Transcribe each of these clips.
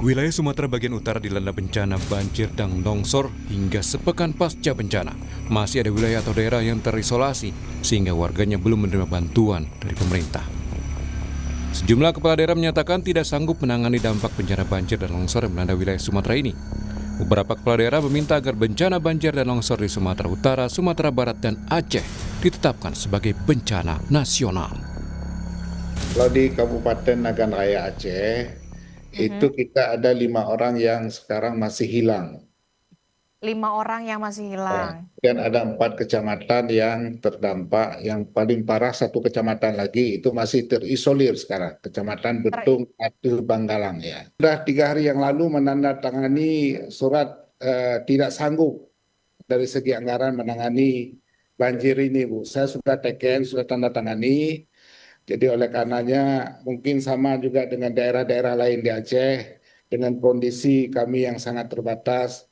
Wilayah Sumatera bagian utara dilanda bencana banjir dan longsor hingga sepekan pasca bencana. Masih ada wilayah atau daerah yang terisolasi sehingga warganya belum menerima bantuan dari pemerintah. Sejumlah kepala daerah menyatakan tidak sanggup menangani dampak bencana banjir dan longsor yang melanda wilayah Sumatera ini. Beberapa kepala daerah meminta agar bencana banjir dan longsor di Sumatera Utara, Sumatera Barat, dan Aceh ditetapkan sebagai bencana nasional. Kalau di Kabupaten Nagan Raya Aceh, itu kita ada 5 orang yang sekarang masih hilang. 5 orang yang masih hilang. Dan ada 4 kecamatan yang terdampak. Yang paling parah 1 kecamatan lagi itu masih terisolir sekarang. Kecamatan Betung, Atu, Banggalang ya. Sudah 3 hari yang lalu menandatangani surat tidak sanggup dari segi anggaran menangani banjir ini, Bu. Saya sudah teken, sudah tanda tangani. Jadi oleh karenanya mungkin sama juga dengan daerah-daerah lain di Aceh, dengan kondisi kami yang sangat terbatas,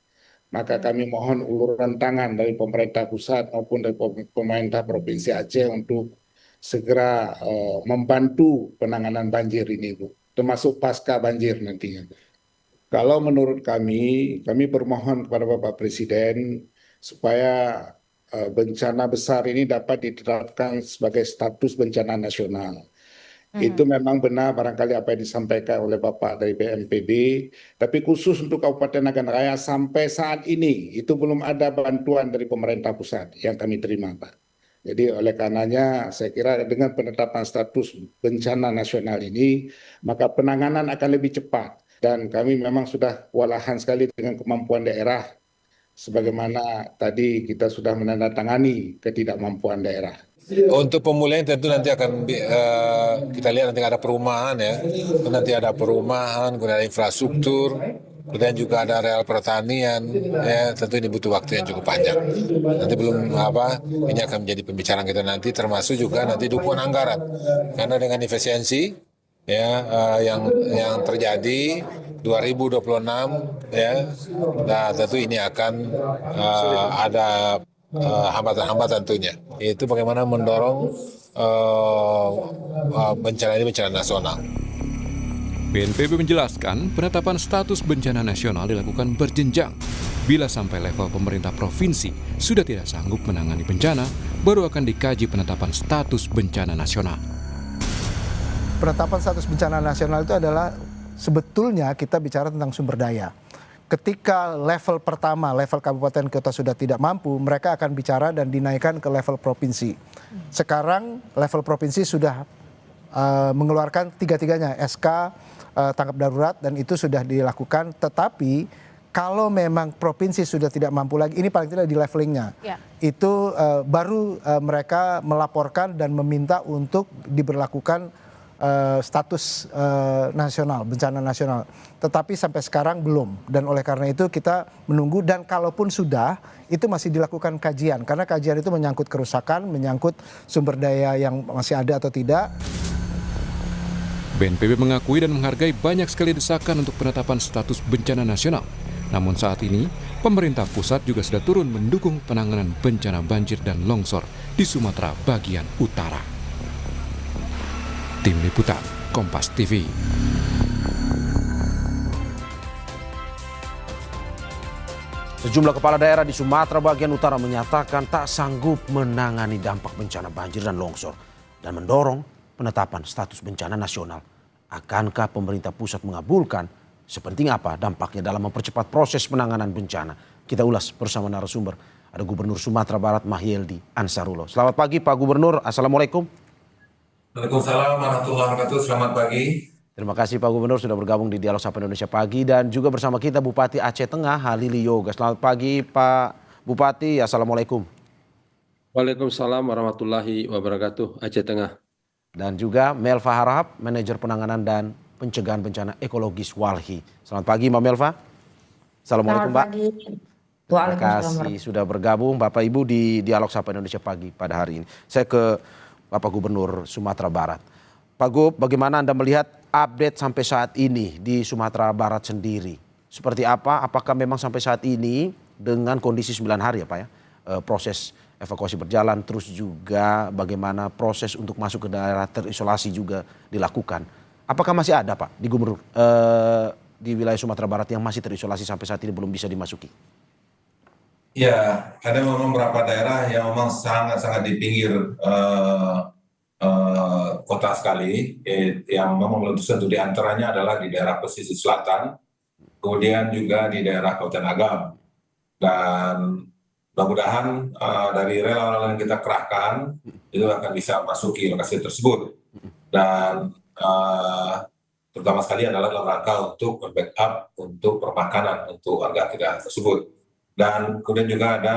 maka kami mohon uluran tangan dari pemerintah pusat maupun dari pemerintah Provinsi Aceh untuk segera membantu penanganan banjir ini, Bu, termasuk pasca banjir nantinya. Kalau menurut kami bermohon kepada Bapak Presiden supaya bencana besar ini dapat ditetapkan sebagai status bencana nasional. Itu memang benar barangkali apa yang disampaikan oleh Bapak dari BNPB, tapi khusus untuk Kabupaten Nagan Raya sampai saat ini itu belum ada bantuan dari pemerintah pusat yang kami terima, Pak. Jadi oleh karenanya saya kira dengan penetapan status bencana nasional ini, maka penanganan akan lebih cepat. Dan kami memang sudah kewalahan sekali dengan kemampuan daerah, sebagaimana tadi kita sudah menandatangani ketidakmampuan daerah. Untuk pemulihan tentu nanti akan kita lihat nanti ada perumahan ya, nanti ada perumahan, kemudian ada infrastruktur, kemudian juga ada areal pertanian, ya tentu ini butuh waktu yang cukup panjang. Nanti belum ini akan menjadi pembicaraan kita nanti, termasuk juga nanti dukungan anggaran, karena dengan efisiensi ya yang terjadi 2026 ya, nah tentu ini akan ada hambatan-hambatan tentunya. Itu bagaimana mendorong bencana ini bencana nasional. BNPB menjelaskan penetapan status bencana nasional dilakukan berjenjang. Bila sampai level pemerintah provinsi sudah tidak sanggup menangani bencana, baru akan dikaji penetapan status bencana nasional. Penetapan status bencana nasional itu adalah sebetulnya kita bicara tentang sumber daya. Ketika level pertama, level kabupaten kota sudah tidak mampu, mereka akan bicara dan dinaikkan ke level provinsi. Sekarang level provinsi sudah mengeluarkan tiga-tiganya SK tanggap darurat dan itu sudah dilakukan. Tetapi kalau memang provinsi sudah tidak mampu lagi, ini paling tidak di levelingnya, itu baru mereka melaporkan dan meminta untuk diberlakukan status nasional, bencana nasional. Tetapi sampai sekarang belum. Dan oleh karena itu kita menunggu, dan kalaupun sudah, itu masih dilakukan kajian. Karena kajian itu menyangkut kerusakan, menyangkut sumber daya yang masih ada atau tidak. BNPB mengakui dan menghargai banyak sekali desakan untuk penetapan status bencana nasional. Namun saat ini, pemerintah pusat juga sudah turun mendukung penanganan bencana banjir dan longsor di Sumatera bagian utara. Tim Liputan Kompas TV. Sejumlah kepala daerah di Sumatera bagian utara menyatakan tak sanggup menangani dampak bencana banjir dan longsor dan mendorong penetapan status bencana nasional. Akankah pemerintah pusat mengabulkan? Sepenting apa dampaknya dalam mempercepat proses penanganan bencana? Kita ulas bersama narasumber. Ada Gubernur Sumatera Barat Mahyeldi Ansarullah. Selamat pagi Pak Gubernur, Assalamualaikum. Waalaikumsalam warahmatullahi wabarakatuh. Selamat pagi. Terima kasih Pak Gubernur sudah bergabung di Dialog Sapa Indonesia Pagi, dan juga bersama kita Bupati Aceh Tengah Halili Yoga. Selamat pagi Pak Bupati, Assalamualaikum. Waalaikumsalam warahmatullahi wabarakatuh, Aceh Tengah. Dan juga Melva Harahap, Manajer Penanganan dan Pencegahan Bencana Ekologis Walhi. Selamat pagi Mbak Melva. Assalamualaikum Pak. Terima kasih sudah bergabung Bapak Ibu di Dialog Sapa Indonesia Pagi pada hari ini. Saya ke Bapak Gubernur Sumatera Barat. Pak Gub, bagaimana Anda melihat update sampai saat ini di Sumatera Barat sendiri? Seperti apa? Apakah memang sampai saat ini dengan kondisi 9 hari ya Pak ya, proses evakuasi berjalan, terus juga bagaimana proses untuk masuk ke daerah terisolasi juga dilakukan? Apakah masih ada Pak di Gubernur di wilayah Sumatera Barat yang masih terisolasi sampai saat ini belum bisa dimasuki? Ya, ada memang beberapa daerah yang memang sangat-sangat di pinggir kota sekali, yang memang belum tersentuh. Di antaranya adalah di daerah pesisir selatan, kemudian juga di daerah Kabupaten Agam. Dan mudah-mudahan dari relawan yang kita kerahkan itu akan bisa masuki lokasi tersebut. Dan terutama sekali adalah dalam rangka untuk backup untuk permakanan untuk warga kita tersebut. Dan kemudian juga ada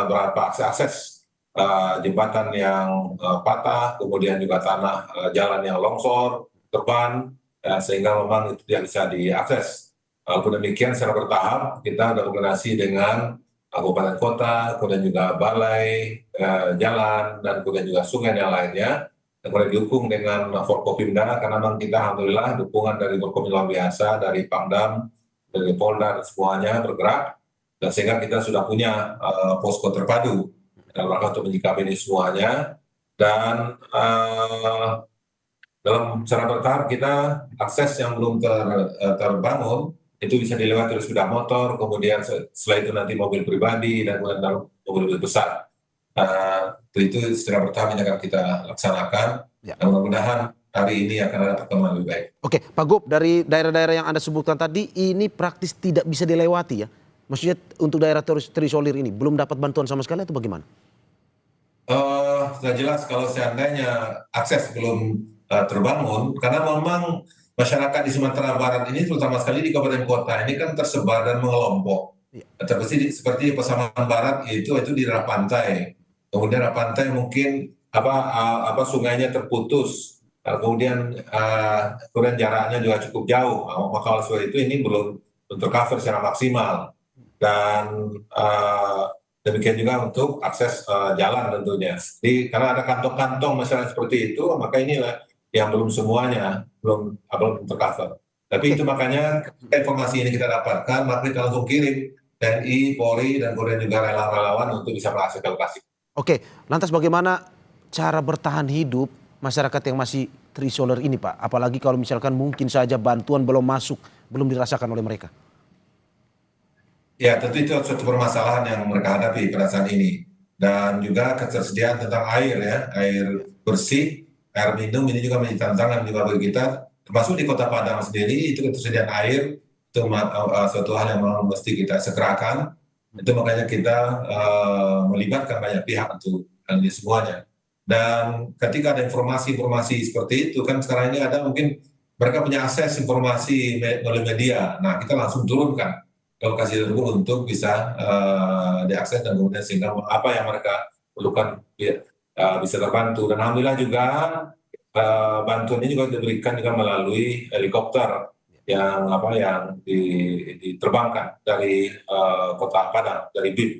beberapa akses jembatan yang patah, kemudian juga tanah jalan yang longsor, terban, sehingga memang itu tidak bisa diakses. Walaupun demikian secara bertahap kita berkoordinasi dengan kabupaten kota, kemudian juga balai jalan, dan kemudian juga sungai dan lainnya. Dan kemudian didukung dengan Forkopimda, karena memang kita alhamdulillah dukungan dari Forkopimda luar biasa, dari Pangdam, dari Polda, dan semuanya bergerak. Dan sehingga kita sudah punya posko terpadu dalam rangka untuk menyikapi ini semuanya. Dan dalam secara bertahap kita akses yang belum terbangun itu bisa dilewati oleh sepeda motor, kemudian setelah itu nanti mobil pribadi, dan kemudian mobil besar. Itu secara bertahap yang akan kita laksanakan. Ya. Dan mudah-mudahan hari ini akan ada perkembangan lebih baik. Oke, Pak Gub, dari daerah-daerah yang Anda sebutkan tadi, ini praktis tidak bisa dilewati ya? Maksudnya untuk daerah terisolir ini belum dapat bantuan sama sekali atau bagaimana? Sudah jelas kalau seandainya akses belum terbangun, karena memang masyarakat di Sumatera Barat ini, terutama sekali di kabupaten kota ini kan tersebar dan mengelompok. Seperti Pasaman Barat itu di daerah pantai. Kemudian daerah pantai mungkin sungainya terputus. Kemudian jaraknya juga cukup jauh. Maka oleh sebab itu ini belum tercover secara maksimal. Dan demikian juga untuk akses jalan tentunya. Jadi karena ada kantong-kantong masyarakat seperti itu, maka inilah yang belum semuanya belum tercover. Tapi itu makanya informasi ini kita dapatkan, maka kita langsung kirim TNI, Polri, dan kemudian juga relawan-relawan untuk bisa mengakses lokasi. Oke, lantas bagaimana cara bertahan hidup masyarakat yang masih terisolir ini, Pak? Apalagi kalau misalkan mungkin saja bantuan belum masuk, belum dirasakan oleh mereka. Ya, tentu itu suatu permasalahan yang mereka hadapi pada saat ini. Dan juga ketersediaan tentang air ya, air bersih, air minum ini juga menjadi tantangan juga bagi kita. Termasuk di Kota Padang sendiri, itu ketersediaan air, itu suatu hal yang mesti kita segerakan. Itu makanya kita melibatkan banyak pihak untuk hal ini semuanya. Dan ketika ada informasi-informasi seperti itu, kan sekarang ini ada mungkin mereka punya akses informasi melalui media. Nah, kita langsung turunkan lokasi tersebut untuk bisa diakses, dan kemudian sehingga apa yang mereka perlukan bisa terbantu. Dan alhamdulillah juga bantuan ini juga diberikan juga melalui helikopter yang diterbangkan dari Kota Padang, dari BIM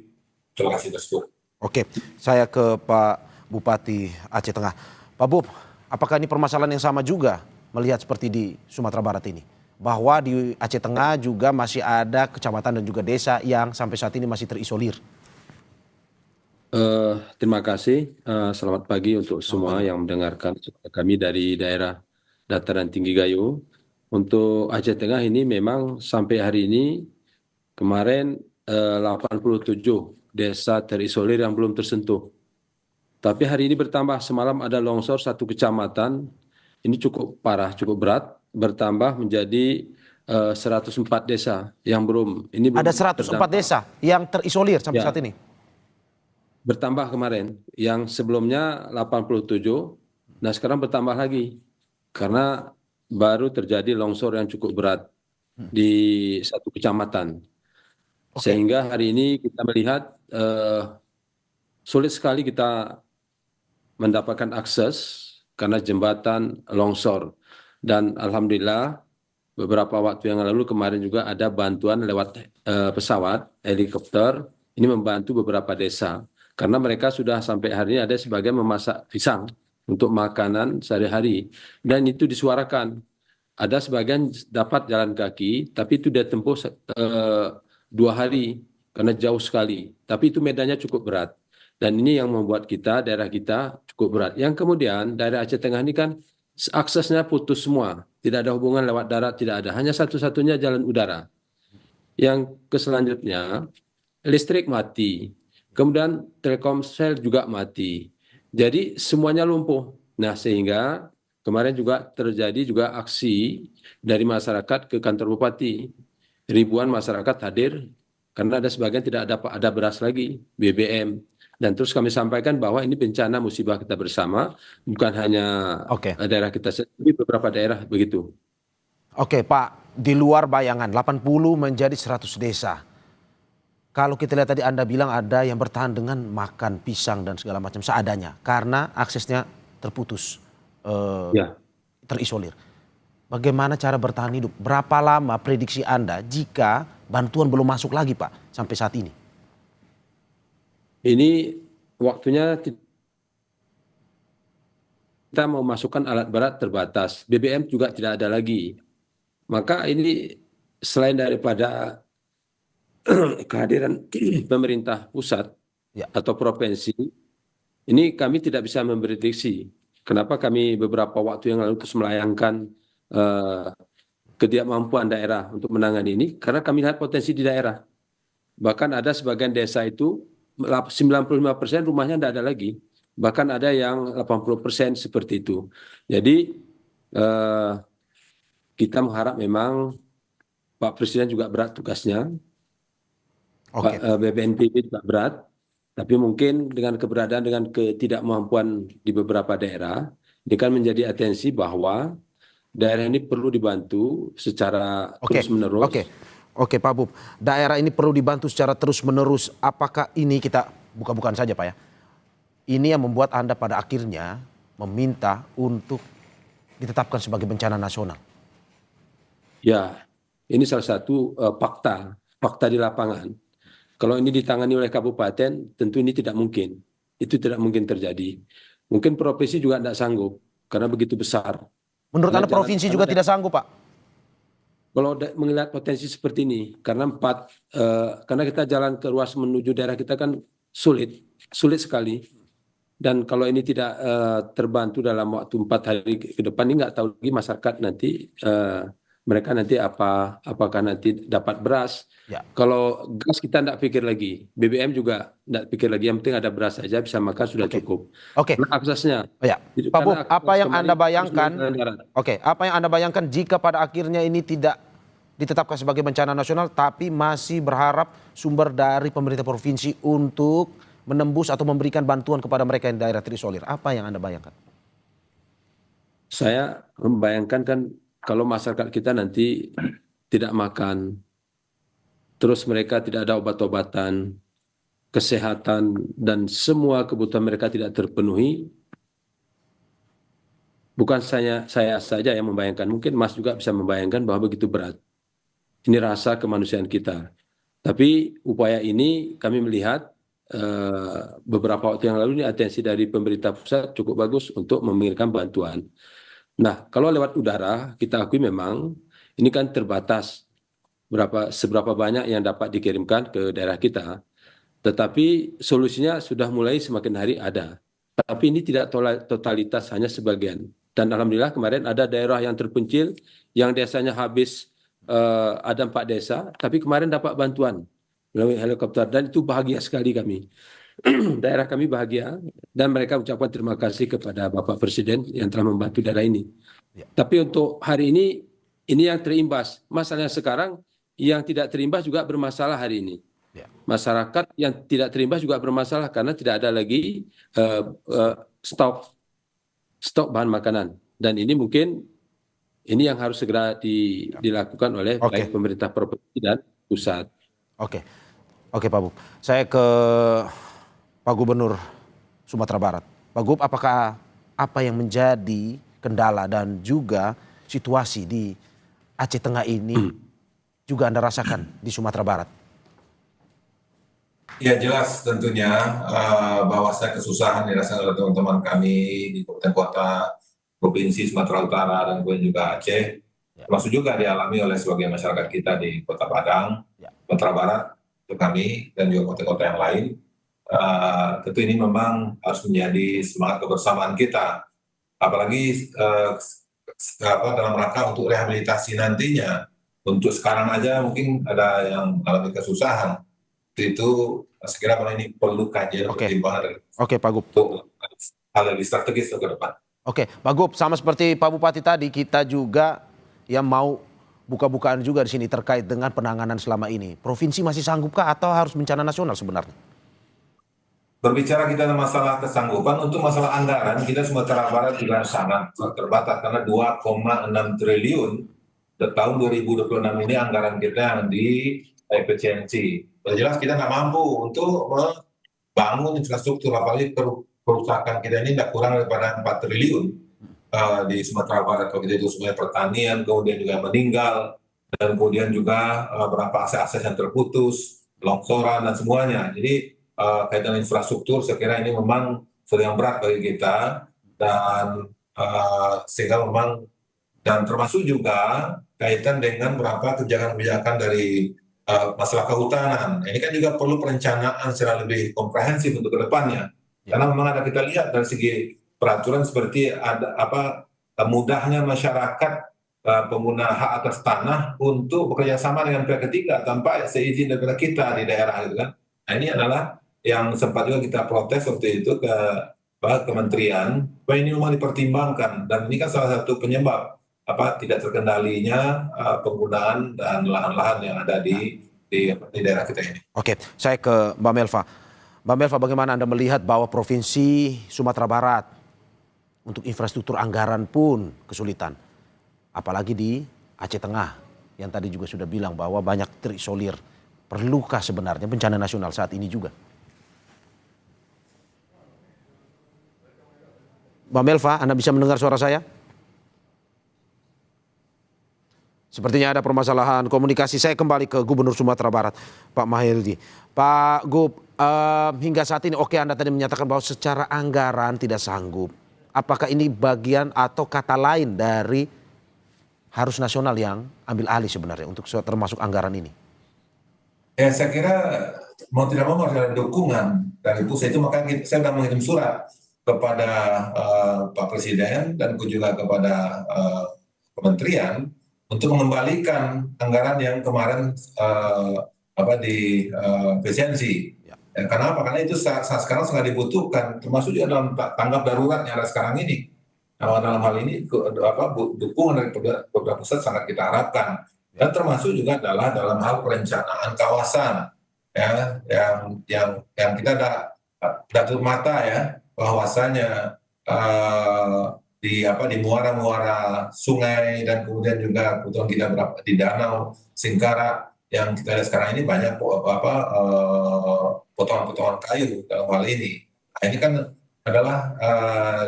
lokasi tersebut. Oke, saya ke Pak Bupati Aceh Tengah. Pak Bub, apakah ini permasalahan yang sama juga melihat seperti di Sumatera Barat ini? Bahwa di Aceh Tengah juga masih ada kecamatan dan juga desa yang sampai saat ini masih terisolir. Terima kasih. Selamat pagi untuk semua yang mendengarkan kami dari daerah dataran tinggi Gayo. Untuk Aceh Tengah ini memang sampai hari ini kemarin 87 desa terisolir yang belum tersentuh. Tapi hari ini bertambah, semalam ada longsor satu kecamatan, ini cukup parah, cukup berat, bertambah menjadi 104 desa yang belum. Ini belum ada 104 terdampak. Desa yang terisolir sampai saat ini? Bertambah kemarin, yang sebelumnya 87, nah sekarang bertambah lagi. Karena baru terjadi longsor yang cukup berat di satu kecamatan. Sehingga hari ini kita melihat sulit sekali kita mendapatkan akses karena jembatan longsor. Dan alhamdulillah beberapa waktu yang lalu kemarin juga ada bantuan lewat pesawat, helikopter, ini membantu beberapa desa. Karena mereka sudah sampai hari ini ada sebagian memasak pisang untuk makanan sehari-hari. Dan itu disuarakan. Ada sebagian dapat jalan kaki, tapi itu dia tempuh 2 hari karena jauh sekali. Tapi itu medannya cukup berat. Dan ini yang membuat kita, daerah kita cukup berat. Yang kemudian daerah Aceh Tengah ini kan aksesnya putus semua, tidak ada hubungan lewat darat, tidak ada, hanya satu-satunya jalan udara. Yang selanjutnya listrik mati, kemudian Telkomsel juga mati, jadi semuanya lumpuh. Nah, sehingga kemarin juga terjadi juga aksi dari masyarakat ke kantor bupati, ribuan masyarakat hadir karena ada sebagian tidak ada beras lagi, BBM. Dan terus kami sampaikan bahwa ini bencana musibah kita bersama, bukan hanya Oke. daerah kita sendiri, beberapa daerah begitu. Oke Pak, di luar bayangan 80 menjadi 100 desa. Kalau kita lihat tadi Anda bilang ada yang bertahan dengan makan pisang dan segala macam seadanya karena aksesnya terputus, Ya. terisolir. Bagaimana cara bertahan hidup? Berapa lama prediksi Anda jika bantuan belum masuk lagi Pak sampai saat ini? Ini waktunya kita mau masukkan alat berat terbatas, BBM juga tidak ada lagi. Maka ini selain daripada kehadiran pemerintah pusat Ya. atau provinsi, ini kami tidak bisa memprediksi. Kenapa kami beberapa waktu yang lalu terus melayangkan ketidakmampuan daerah untuk menangani ini? Karena kami lihat potensi di daerah. Bahkan ada sebagian desa itu 95% rumahnya tidak ada lagi. Bahkan ada yang 80% seperti itu. Jadi kita mengharap memang Pak Presiden juga berat tugasnya. Oke. Pak BPNPB juga berat, tapi mungkin dengan keberadaan dengan ketidakmampuan di beberapa daerah, ini kan menjadi atensi bahwa daerah ini perlu dibantu secara terus-menerus. Oke Pak Bub, daerah ini perlu dibantu secara terus-menerus. Apakah ini kita buka-bukaan saja Pak ya? Ini yang membuat Anda pada akhirnya meminta untuk ditetapkan sebagai bencana nasional. Ya, ini salah satu fakta di lapangan. Kalau ini ditangani oleh kabupaten, tentu ini tidak mungkin. Itu tidak mungkin terjadi. Mungkin provinsi juga tidak sanggup, karena begitu besar. Menurut Anda provinsi juga tidak sanggup Pak? Kalau melihat potensi seperti ini, karena karena kita jalan ke ruas menuju daerah kita kan sulit sekali. Dan kalau ini tidak terbantu dalam waktu 4 hari ke depan, ini nggak tahu lagi masyarakat nanti mereka nanti apakah nanti dapat beras. Ya. Kalau gas kita tidak pikir lagi, BBM juga tidak pikir lagi, yang penting ada beras saja bisa makan sudah cukup. Oke. Karena aksesnya. Ya. Pak Bub, apa yang Anda bayangkan? Apa yang Anda bayangkan jika pada akhirnya ini tidak ditetapkan sebagai bencana nasional, tapi masih berharap sumber dari pemerintah provinsi untuk menembus atau memberikan bantuan kepada mereka yang daerah terisolir? Apa yang Anda bayangkan? Saya membayangkan kan kalau masyarakat kita nanti tidak makan, terus mereka tidak ada obat-obatan, kesehatan, dan semua kebutuhan mereka tidak terpenuhi, bukan saya saja yang membayangkan, mungkin Mas juga bisa membayangkan bahwa begitu berat. Ini rasa kemanusiaan kita. Tapi upaya ini kami melihat beberapa waktu yang lalu ini atensi dari pemerintah pusat cukup bagus untuk mengirimkan bantuan. Nah, kalau lewat udara kita akui memang ini kan terbatas seberapa banyak yang dapat dikirimkan ke daerah kita. Tetapi solusinya sudah mulai semakin hari ada. Tapi ini tidak totalitas, hanya sebagian. Dan alhamdulillah kemarin ada daerah yang terpencil yang desanya habis ada 4 desa, tapi kemarin dapat bantuan melalui helikopter dan itu bahagia sekali kami. Daerah kami bahagia dan mereka ucapkan terima kasih kepada Bapak Presiden yang telah membantu daerah ini. Ya. Tapi untuk hari ini yang terimbas. Masalahnya sekarang yang tidak terimbas juga bermasalah hari ini. Ya. Masyarakat yang tidak terimbas juga bermasalah karena tidak ada lagi stok bahan makanan. Dan ini mungkin ini yang harus segera dilakukan oleh baik pemerintah provinsi dan pusat. Oke Pak Bub. Saya ke Pak Gubernur Sumatera Barat. Pak Gub, apakah apa yang menjadi kendala dan juga situasi di Aceh Tengah ini juga Anda rasakan di Sumatera Barat? Ya jelas tentunya bahwa saya kesusahan dirasakan oleh teman-teman kami di kabupaten kota, provinsi Sumatera Utara dan kemudian juga Aceh. Termasuk juga dialami oleh sebagian masyarakat kita di Kota Padang, Sumatera Barat, untuk kami dan juga kota-kota yang lain. Tentu ini memang harus menjadi semangat kebersamaan kita apalagi dalam rangka untuk rehabilitasi nantinya. Untuk sekarang aja mungkin ada yang mengalami kesusahan. Itu saya kira ini perlu kajian Oke. pertimbangan Oke, Pak Gub. untuk hal lebih strategis ke depan. Oke, Pak Gub, sama seperti Pak Bupati tadi, kita juga yang mau buka-bukaan juga di sini terkait dengan penanganan selama ini. Provinsi masih sanggupkah atau harus bencana nasional sebenarnya? Berbicara kita masalah kesanggupan, untuk masalah anggaran, kita Sumatera Barat juga sangat terbatas karena 2,6 triliun tahun 2026 ini anggaran kita yang di efisiensi. Jelas kita nggak mampu untuk membangun infrastruktur, apalagi kerusakan kita ini tidak kurang daripada 4 triliun di Sumatera Barat. Kalau itu semuanya pertanian, kemudian juga meninggal, dan kemudian juga beberapa akses-akses yang terputus, longsoran dan semuanya. Jadi kaitan infrastruktur saya kira ini memang sudah yang berat bagi kita, dan sehingga memang, dan termasuk juga kaitan dengan beberapa kebijakan-kebijakan dari masalah kehutanan. Ini kan juga perlu perencanaan secara lebih komprehensif untuk kedepannya. Karena memang ada, kita lihat dari segi peraturan seperti ada mudahnya masyarakat pengguna hak atas tanah untuk bekerja sama dengan pihak ketiga tanpa seizin daripada kita di daerah, gitu kan. Nah, ini adalah yang sempat juga kita protes waktu itu ke kementerian, bahwa ini memang dipertimbangkan, dan ini kan salah satu penyebab tidak terkendalinya penggunaan dan lahan-lahan yang ada di daerah kita ini. Oke, saya ke Mbak Melva. Mbak Melva, bagaimana Anda melihat bahwa Provinsi Sumatera Barat untuk infrastruktur anggaran pun kesulitan, apalagi di Aceh Tengah yang tadi juga sudah bilang bahwa banyak terisolir. Perlukah sebenarnya bencana nasional saat ini juga? Mbak Melva, Anda bisa mendengar suara saya? Sepertinya ada permasalahan komunikasi. Saya kembali ke Gubernur Sumatera Barat, Pak Mahyildi. Pak Gub, hingga saat ini, oke, Anda tadi menyatakan bahwa secara anggaran tidak sanggup. Apakah ini bagian atau kata lain dari harus nasional yang ambil alih sebenarnya untuk termasuk anggaran ini? Ya, saya kira mau tidak mau harus ada dukungan dari pusat. Itu makanya saya sudah mengirim surat kepada Pak Presiden dan juga kepada kementerian untuk mengembalikan anggaran yang kemarin di efisiensi. Ya, karena apa? Karena itu saat sekarang sangat dibutuhkan, termasuk juga dalam tanggap darurat yang ada sekarang ini. Nah, dalam hal ini dukungan dari beberapa pusat sangat kita harapkan, dan termasuk juga adalah dalam hal perencanaan kawasan, ya, yang kita tidak tutup mata, ya, bahwasanya di muara-muara sungai, dan kemudian juga kebetulan kita di danau Singkara yang kita lihat sekarang ini banyak potongan-potongan kayu dalam hal ini. Nah, ini kan adalah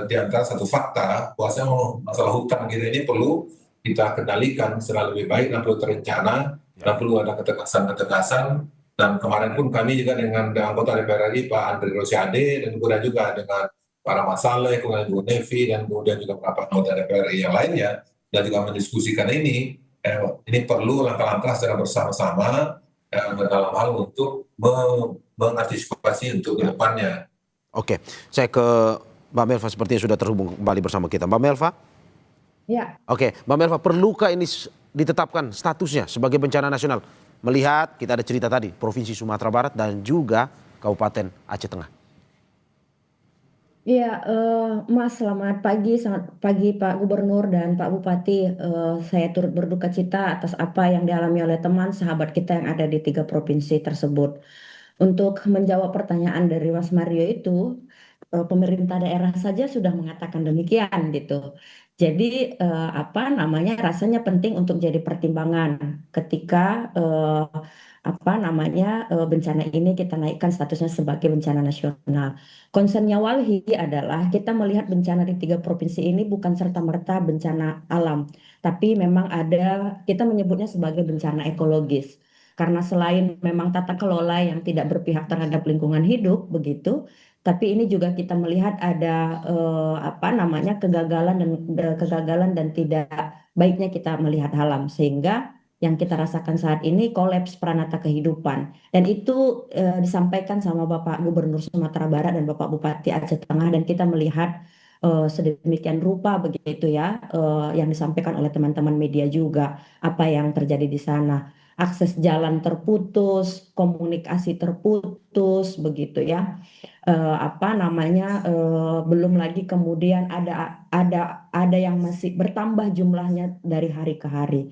di antara satu fakta bahwasanya masalah hutan kita ini perlu kita kendalikan secara lebih baik, dan perlu terencana, dan perlu ada ketegasan. Dan kemarin pun kami juga dengan anggota DPR RI Pak Andre Rosiade, dan kemudian juga dengan para Masaleh, kemudian Bu Nevi, dan kemudian juga beberapa anggota DPR RI yang lainnya, dan juga mendiskusikan ini perlu langkah-langkah secara bersama-sama dalam hal untuk mengantisipasi untuk ke depannya. Oke, saya ke Mbak Melva, sepertinya sudah terhubung kembali bersama kita. Mbak Melva? Ya. Oke, Mbak Melva, perlukah ini ditetapkan statusnya sebagai bencana nasional? Melihat kita ada cerita tadi, Provinsi Sumatera Barat dan juga Kabupaten Aceh Tengah. Iya, Mas, selamat pagi Pak Gubernur dan Pak Bupati. Saya turut berduka cita atas apa yang dialami oleh teman sahabat kita yang ada di 3 provinsi tersebut. Untuk menjawab pertanyaan dari Mas Mario itu, pemerintah daerah saja sudah mengatakan demikian gitu. Jadi rasanya penting untuk jadi pertimbangan ketika bencana ini kita naikkan statusnya sebagai bencana nasional. Concernnya Walhi adalah kita melihat bencana di 3 provinsi ini bukan serta-merta bencana alam, tapi memang kita menyebutnya sebagai bencana ekologis. Karena selain memang tata kelola yang tidak berpihak terhadap lingkungan hidup begitu, tapi ini juga kita melihat ada kegagalan dan tidak baiknya kita melihat alam, sehingga yang kita rasakan saat ini kolaps pranata kehidupan. Dan itu disampaikan sama Bapak Gubernur Sumatera Barat dan Bapak Bupati Aceh Tengah, dan kita melihat sedemikian rupa begitu ya, yang disampaikan oleh teman-teman media juga apa yang terjadi di sana. Akses jalan terputus, komunikasi terputus begitu ya. Apa namanya, belum lagi kemudian ada yang masih bertambah jumlahnya dari hari ke hari.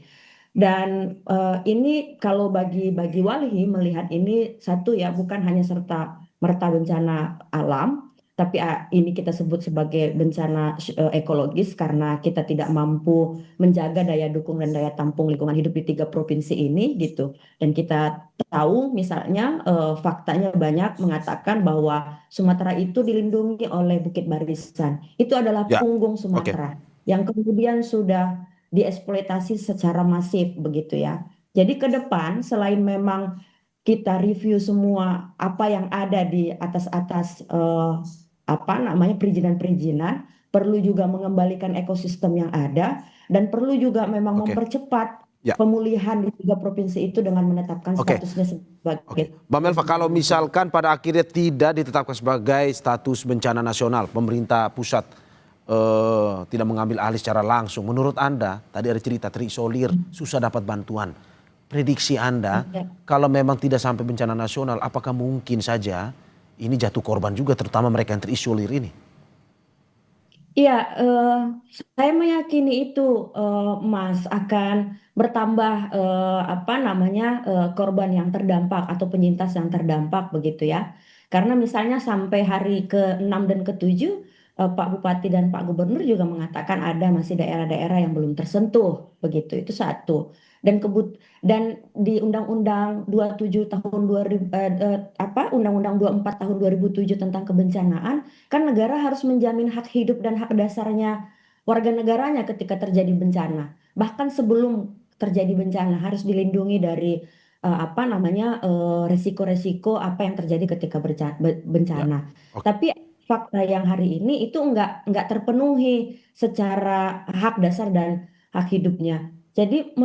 Dan ini kalau bagi Walhi melihat ini satu ya, bukan hanya serta merta bencana alam, tapi ini kita sebut sebagai bencana ekologis karena kita tidak mampu menjaga daya dukung dan daya tampung lingkungan hidup di 3 provinsi ini gitu. Dan kita tahu misalnya faktanya banyak mengatakan bahwa Sumatera itu dilindungi oleh Bukit Barisan. Itu adalah Ya, punggung oke. Sumatera yang kemudian sudah dieksploitasi secara masif begitu ya. Jadi ke depan selain memang kita review semua apa yang ada di atas-atas apa namanya perizinan-perizinan, perlu juga mengembalikan ekosistem yang ada dan perlu juga memang Oke. mempercepat Ya. pemulihan di 3 provinsi itu dengan menetapkan Oke. statusnya sebagai Oke, Mbak Melva, kalau misalkan pada akhirnya tidak ditetapkan sebagai status bencana nasional, pemerintah pusat tidak mengambil alih secara langsung, menurut Anda, tadi ada cerita terisolir, susah dapat bantuan. Prediksi Anda, kalau memang tidak sampai bencana nasional, apakah mungkin saja ini jatuh korban juga, terutama mereka yang terisolir ini? Iya, saya meyakini itu, Mas, akan bertambah apa namanya, korban yang terdampak atau penyintas yang terdampak begitu ya. Karena misalnya sampai hari ke-6 dan ke-7, Pak Bupati dan Pak Gubernur juga mengatakan ada masih daerah-daerah yang belum tersentuh begitu. Itu satu. Dan di Undang-Undang 27 tahun 2000 apa Undang-Undang 24 tahun 2007 tentang kebencanaan, kan negara harus menjamin hak hidup dan hak dasarnya warga negaranya ketika terjadi bencana. Bahkan sebelum terjadi bencana harus dilindungi dari apa namanya, resiko-resiko apa yang terjadi ketika bencana. Oke. Tapi fakta yang hari ini itu enggak terpenuhi secara hak dasar dan hak hidupnya. Jadi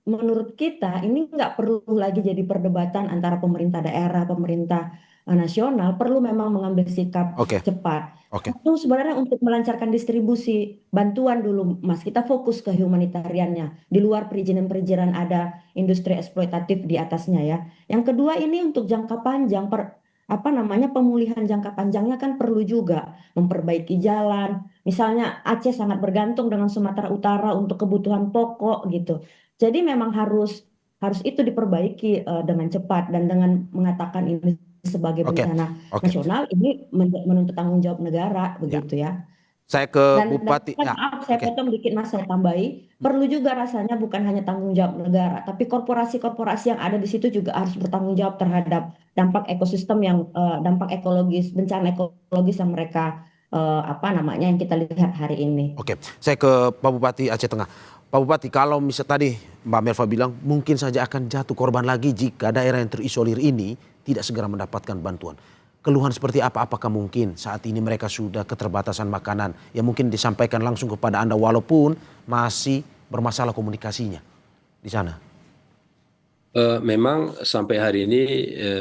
menurut kita ini nggak perlu lagi jadi perdebatan antara pemerintah daerah, pemerintah nasional, perlu memang mengambil sikap Oke. cepat. Oke. Itu sebenarnya untuk melancarkan distribusi bantuan dulu, Mas. Kita fokus ke humanitariannya. Di luar perizinan-perizinan ada industri eksploitatif di atasnya ya. Yang kedua ini untuk jangka panjang, apa namanya, pemulihan jangka panjangnya kan perlu juga memperbaiki jalan. Misalnya Aceh sangat bergantung dengan Sumatera Utara untuk kebutuhan pokok gitu. Jadi memang harus itu diperbaiki dengan cepat dan dengan mengatakan ini sebagai Oke. bencana Oke. nasional ini menuntut tanggung jawab negara Ya. begitu ya. Saya ke Dan Bupati. Ya. maaf saya Oke. potong dikit Mas, saya tambahi, perlu juga rasanya bukan hanya tanggung jawab negara, tapi korporasi-korporasi yang ada di situ juga harus bertanggung jawab terhadap dampak ekosistem yang dampak ekologis, bencana ekologis yang mereka apa namanya yang kita lihat hari ini. Oke, saya ke Pak Bupati Aceh Tengah. Pak Bupati, kalau misal tadi Mbak Melva bilang mungkin saja akan jatuh korban lagi jika daerah yang terisolir ini tidak segera mendapatkan bantuan. Keluhan seperti apa? Apakah mungkin saat ini mereka sudah keterbatasan makanan yang mungkin disampaikan langsung kepada Anda walaupun masih bermasalah komunikasinya di sana? Memang sampai hari ini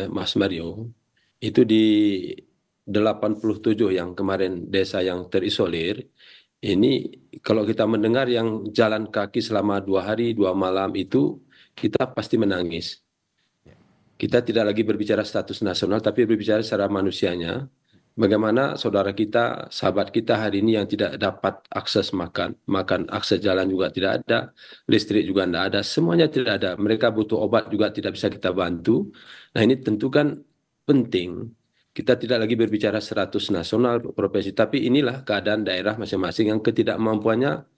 Mas Mario, itu di 87 yang kemarin desa yang terisolir, ini kalau kita mendengar yang jalan kaki selama 2 hari 2 malam itu, kita pasti menangis. Kita tidak lagi berbicara status nasional, tapi berbicara secara manusianya. Bagaimana saudara kita, sahabat kita hari ini yang tidak dapat akses makan, akses jalan juga tidak ada, listrik juga tidak ada, semuanya tidak ada. Mereka butuh obat juga tidak bisa kita bantu. Nah ini tentu kan penting. Kita tidak lagi berbicara status nasional, provinsi, tapi inilah keadaan daerah masing-masing yang ketidakmampuannya,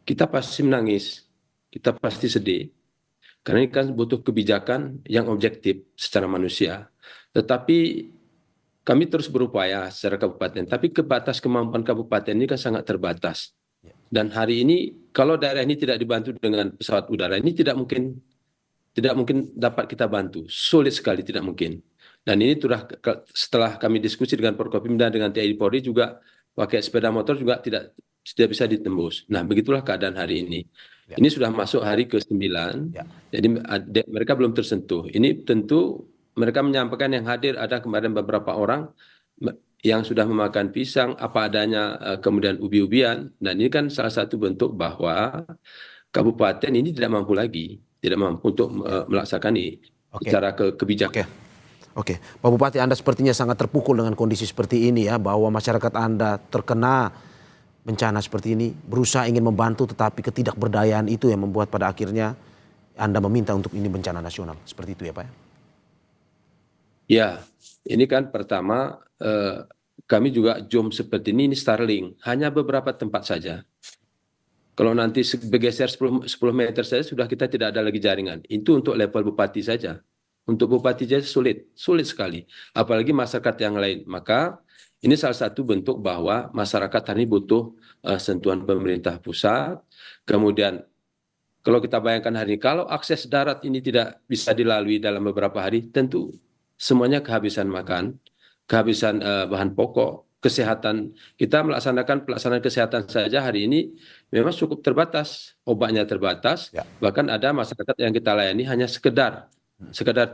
kita pasti menangis, kita pasti sedih. Karena ini kan butuh kebijakan yang objektif secara manusia. Tetapi kami terus berupaya secara kabupaten, tapi kebatas kemampuan kabupaten ini kan sangat terbatas. Dan hari ini kalau daerah ini tidak dibantu dengan pesawat udara, ini tidak mungkin dapat kita bantu. Sulit sekali, tidak mungkin. Dan ini sudah setelah kami diskusi dengan Forkopimda dengan TNI Polri juga pakai sepeda motor juga tidak bisa ditembus. Nah, begitulah keadaan hari ini. Ya. Ini sudah masuk hari ke-9. Ya. Jadi mereka belum tersentuh. Ini tentu mereka menyampaikan yang hadir ada kemarin beberapa orang. yang sudah memakan pisang apa adanya, kemudian ubi-ubian. Dan ini kan salah satu bentuk bahwa kabupaten ini tidak mampu lagi, tidak mampu untuk melaksanakan ini Oke. secara kebijakan. Oke, Pak Bupati, Anda sepertinya sangat terpukul dengan kondisi seperti ini ya, bahwa masyarakat Anda terkena bencana seperti ini, berusaha ingin membantu tetapi ketidakberdayaan itu yang membuat pada akhirnya Anda meminta untuk ini bencana nasional. Seperti itu ya Pak? Ya, ini kan pertama kami juga jom seperti ini Starlink, hanya beberapa tempat saja. Kalau nanti bergeser 10 meter saja sudah kita tidak ada lagi jaringan. Itu untuk level bupati saja. Untuk bupati saja sulit sekali. Apalagi masyarakat yang lain. Maka ini salah satu bentuk bahwa masyarakat hari ini butuh sentuhan pemerintah pusat. Kemudian kalau kita bayangkan hari ini, kalau akses darat ini tidak bisa dilalui dalam beberapa hari, tentu semuanya kehabisan makan, kehabisan bahan pokok, kesehatan. Kita melaksanakan pelaksanaan kesehatan saja hari ini memang cukup terbatas, obatnya terbatas, bahkan ada masyarakat yang kita layani hanya sekedar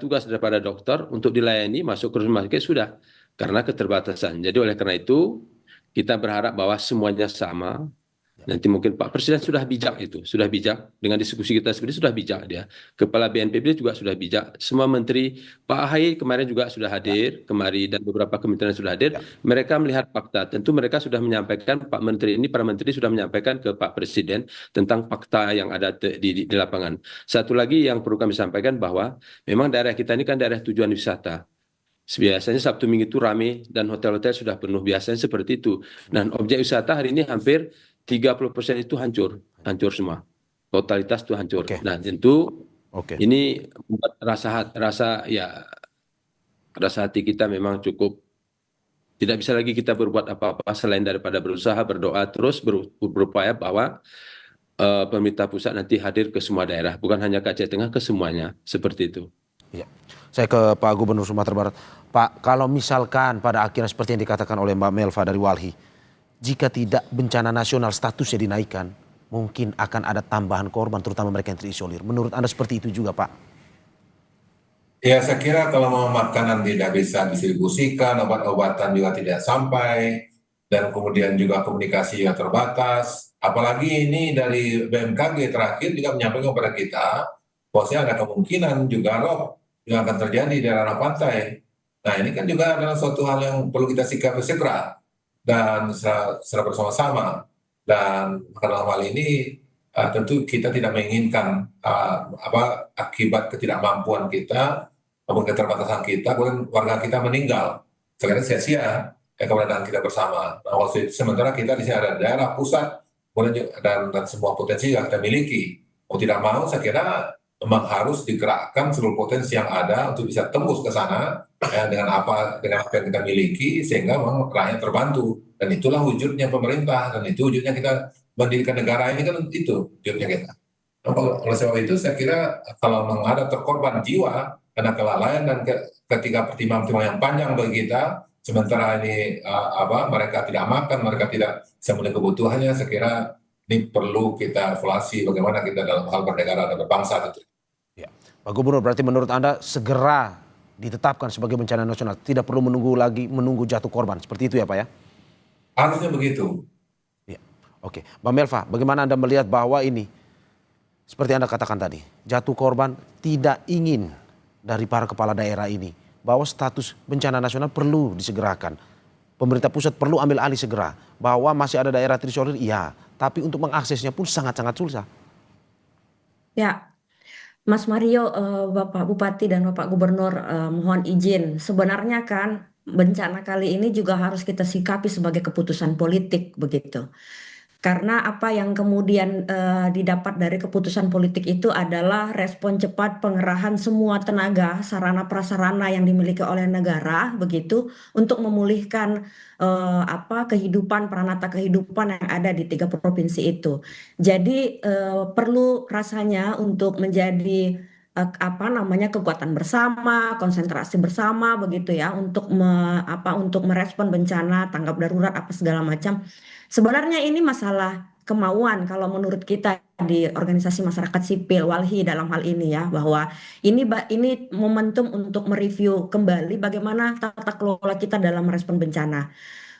tugas daripada dokter untuk dilayani masuk ke rumah sakit sudah, karena keterbatasan. Jadi oleh karena itu kita berharap bahwa semuanya sama. Nanti mungkin Pak Presiden sudah bijak dengan diskusi kita seperti sudah bijak dia. Kepala BNPB juga sudah bijak. Semua menteri, Pak AHY kemarin juga sudah hadir kemari dan beberapa kementerian sudah hadir. Mereka melihat fakta. Tentu mereka sudah menyampaikan para menteri sudah menyampaikan ke Pak Presiden tentang fakta yang ada di lapangan. Satu lagi yang perlu kami sampaikan bahwa memang daerah kita ini kan daerah tujuan wisata. Biasanya Sabtu Minggu itu ramai dan hotel-hotel sudah penuh, biasanya seperti itu. Dan objek wisata hari ini hampir 30% itu hancur semua. Totalitas itu hancur. Nah, tentu ini membuat rasa hati kita memang cukup tidak bisa lagi kita berbuat apa-apa selain daripada berusaha, berdoa, terus berupaya bahwa pemerintah pusat nanti hadir ke semua daerah, bukan hanya ke Aceh Tengah, ke semuanya, seperti itu. Iya. Saya ke Pak Gubernur Sumatera Barat. Pak, kalau misalkan pada akhirnya seperti yang dikatakan oleh Mbak Melva dari Walhi, jika tidak bencana nasional statusnya dinaikkan, mungkin akan ada tambahan korban, terutama mereka yang terisolir. Menurut Anda seperti itu juga, Pak? Ya, saya kira kalau makanan tidak bisa distribusikan, obat-obatan juga tidak sampai, dan kemudian juga komunikasi yang terbatas. Apalagi ini dari BMKG terakhir juga menyampaikan kepada kita, bahwasanya ada kemungkinan juga rob yang akan terjadi di daerah pantai. Nah, ini kan juga adalah suatu hal yang perlu kita sikapi segera dan secara bersama-sama. Dan dalam hal ini tentu kita tidak menginginkan akibat ketidakmampuan kita maupun keterbatasan kita, kemudian warga kita meninggal. Sekarang sia-sia keberadaan kita bersama. Nah, sementara kita di sini ada daerah pusat dan semua potensi yang kita miliki. Mau tidak mau, saya kira memang harus digerakkan seluruh potensi yang ada untuk bisa tembus ke sana dengan apa yang kita miliki, sehingga memang rakyat terbantu. Dan itulah wujudnya pemerintah, dan itu wujudnya kita mendirikan negara ini, kan itu wujudnya kita. Nah, oleh sebab itu saya kira kalau memang ada terkorban jiwa karena kelalaian dan ketika pertimbangan yang panjang bagi kita, sementara ini mereka tidak makan, mereka tidak bisa memenuhi kebutuhannya, saya kira ini perlu kita evaluasi bagaimana kita dalam hal bernegara dan berbangsa. Ya. Pak Gubernur, berarti menurut Anda segera ditetapkan sebagai bencana nasional, tidak perlu menunggu jatuh korban, seperti itu ya Pak ya? Harusnya begitu. Ya. Oke, Mbak Melva, bagaimana Anda melihat bahwa ini, seperti Anda katakan tadi, jatuh korban tidak ingin dari para kepala daerah ini, bahwa status bencana nasional perlu disegerakan. Pemerintah pusat perlu ambil alih segera, bahwa masih ada daerah terisolir, iya, tapi untuk mengaksesnya pun sangat-sangat susah. Ya, Mas Mario, Bapak Bupati dan Bapak Gubernur, mohon izin. Sebenarnya kan bencana kali ini juga harus kita sikapi sebagai keputusan politik begitu. Karena apa yang kemudian didapat dari keputusan politik itu adalah respon cepat pengerahan semua tenaga, sarana prasarana yang dimiliki oleh negara begitu untuk memulihkan kehidupan, peranata kehidupan yang ada di 3 provinsi itu. Jadi perlu rasanya untuk menjadi kekuatan bersama, konsentrasi bersama begitu ya untuk untuk merespon bencana, tanggap darurat apa segala macam. Sebenarnya ini masalah kemauan kalau menurut kita di organisasi masyarakat sipil Walhi dalam hal ini ya, bahwa ini momentum untuk mereview kembali bagaimana tata kelola kita dalam merespon bencana.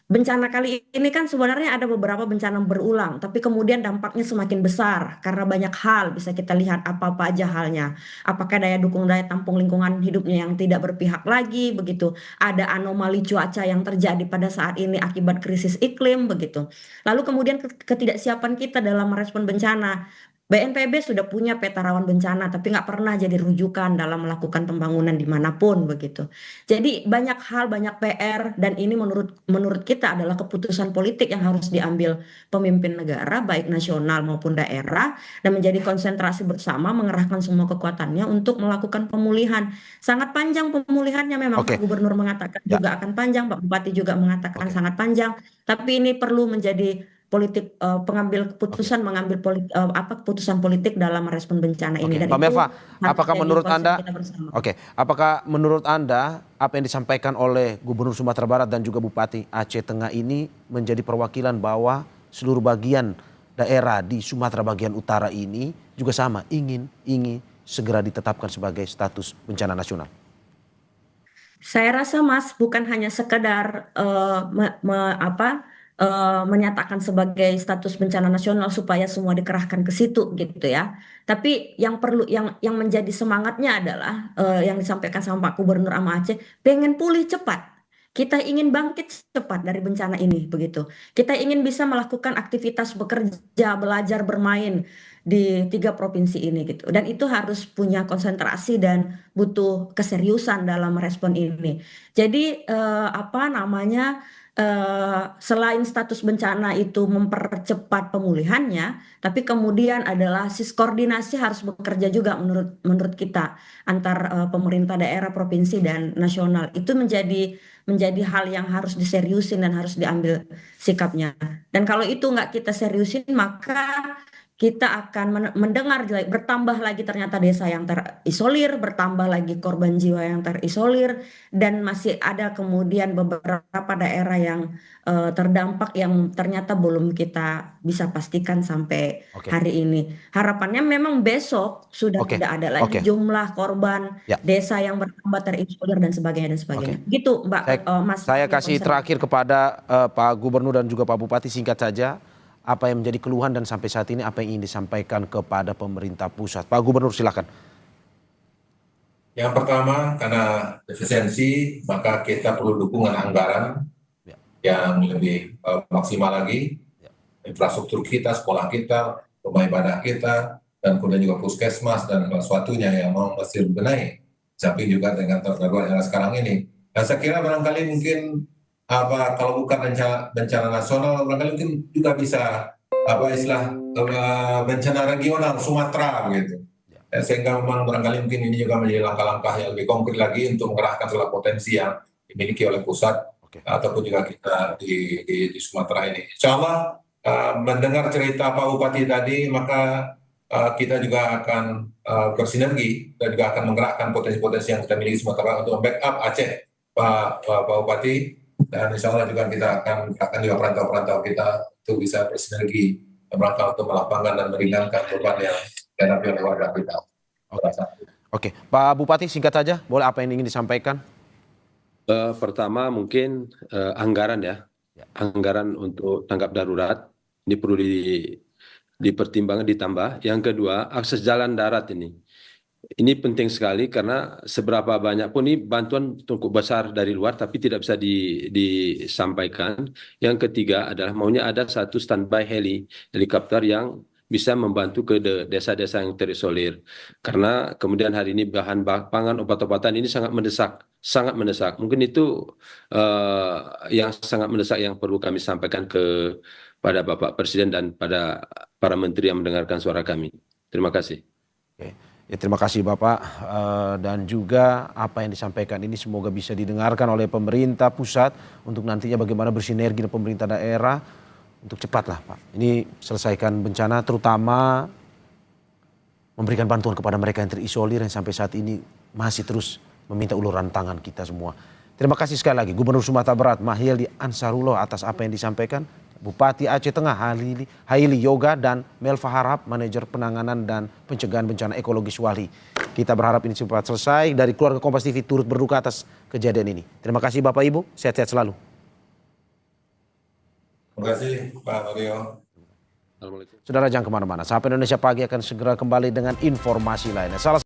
Bencana kali ini kan sebenarnya ada beberapa bencana berulang, tapi kemudian dampaknya semakin besar karena banyak hal bisa kita lihat apa-apa aja halnya. Apakah daya dukung daya tampung lingkungan hidupnya yang tidak berpihak lagi, begitu. Ada anomali cuaca yang terjadi pada saat ini akibat krisis iklim, begitu. Lalu kemudian ketidaksiapan kita dalam merespon bencana. BNPB sudah punya peta rawan bencana, tapi nggak pernah jadi rujukan dalam melakukan pembangunan dimanapun, begitu. Jadi banyak hal, banyak PR, dan ini menurut kita adalah keputusan politik yang harus diambil pemimpin negara, baik nasional maupun daerah, dan menjadi konsentrasi bersama mengerahkan semua kekuatannya untuk melakukan pemulihan. Sangat panjang pemulihannya memang, Oke. Pak Gubernur mengatakan Ya. juga akan panjang, Pak Bupati juga mengatakan sangat panjang, tapi ini perlu menjadi politik pengambil keputusan mengambil keputusan politik dalam merespon bencana ini, Oke, dan Mbak itu Melva, harus apakah jadi menurut concern Anda, kita bersama. apakah menurut Anda apa yang disampaikan oleh Gubernur Sumatera Barat dan juga Bupati Aceh Tengah ini menjadi perwakilan bahwa seluruh bagian daerah di Sumatera bagian utara ini juga sama ingin segera ditetapkan sebagai status bencana nasional? Saya rasa Mas bukan hanya sekedar menyatakan sebagai status bencana nasional supaya semua dikerahkan ke situ gitu ya. Tapi yang perlu yang menjadi semangatnya adalah yang disampaikan sama Pak Gubernur sama Aceh, pengen pulih cepat. Kita ingin bangkit cepat dari bencana ini begitu. Kita ingin bisa melakukan aktivitas bekerja, belajar, bermain di 3 provinsi ini gitu. Dan itu harus punya konsentrasi dan butuh keseriusan dalam merespon ini. Jadi selain status bencana itu mempercepat pemulihannya, tapi kemudian adalah koordinasi harus bekerja juga menurut kita antar pemerintah daerah, provinsi dan nasional. Itu menjadi hal yang harus diseriusin dan harus diambil sikapnya. Dan kalau itu nggak kita seriusin, maka kita akan mendengar bertambah lagi ternyata desa yang terisolir, bertambah lagi korban jiwa yang terisolir, dan masih ada kemudian beberapa daerah yang terdampak yang ternyata belum kita bisa pastikan sampai hari ini. Harapannya memang besok sudah tidak ada lagi jumlah korban desa yang bertambah terisolir dan sebagainya dan sebagainya. Gitu Mbak Mas. Saya kasih terakhir kepada Pak Gubernur dan juga Pak Bupati, singkat saja. Apa yang menjadi keluhan dan sampai saat ini apa yang ingin disampaikan kepada pemerintah pusat? Pak Gubernur silakan. Yang pertama, karena efisiensi, maka kita perlu dukungan anggaran yang lebih maksimal lagi. Infrastruktur kita, sekolah kita, rumah ibadah kita, dan kemudian juga puskesmas dan sesuatunya yang mau mesti dibenahi. Samping juga dengan darurat yang sekarang ini. Dan saya kira barangkali mungkin kalau bukan bencana nasional, barangkali mungkin juga bisa bencana regional Sumatera gitu. Sehingga memang barangkali mungkin ini juga menjadi langkah-langkah yang lebih konkret lagi untuk mengerahkan segala potensi yang dimiliki oleh pusat ataupun juga kita di Sumatera ini. Insya Allah mendengar cerita Pak Bupati tadi, maka kita juga akan bersinergi dan juga akan menggerakkan potensi-potensi yang kita miliki Sumatera untuk backup Aceh, Pak Bupati. Dan insya Allah juga kita akan juga perantau-perantau kita untuk bisa bersinergi merangka untuk melapangkan dan meringankan beban yang dihadapi oleh warga kita. Oke, Pak Bupati singkat saja, boleh apa yang ingin disampaikan? Pertama mungkin anggaran ya, anggaran untuk tanggap darurat ini perlu dipertimbangkan ditambah. Yang kedua, akses jalan darat ini. Ini penting sekali karena seberapa banyak pun ini bantuan cukup besar dari luar tapi tidak bisa disampaikan. Yang ketiga adalah maunya ada satu standby helikopter yang bisa membantu ke desa-desa yang terisolir. Karena kemudian hari ini bahan pangan, obat-obatan ini sangat mendesak. Mungkin itu yang sangat mendesak yang perlu kami sampaikan pada Bapak Presiden dan pada para menteri yang mendengarkan suara kami. Terima kasih. Oke. Ya, terima kasih Bapak dan juga apa yang disampaikan ini semoga bisa didengarkan oleh pemerintah pusat untuk nantinya bagaimana bersinergi dengan pemerintah daerah untuk cepatlah Pak. Ini selesaikan bencana, terutama memberikan bantuan kepada mereka yang terisolir yang sampai saat ini masih terus meminta uluran tangan kita semua. Terima kasih sekali lagi Gubernur Sumatera Barat Mahyildi Ansarullah atas apa yang disampaikan. Bupati Aceh Tengah Haili Yoga dan Melva Harahap, manajer penanganan dan pencegahan bencana ekologis Walhi. Kita berharap ini cepat selesai. Dari keluarga Kompas TV turut berduka atas kejadian ini. Terima kasih Bapak Ibu, sehat-sehat selalu. Terima kasih Pak Mario. Saudara jangan kemana-mana, Sapa Indonesia Pagi akan segera kembali dengan informasi lainnya.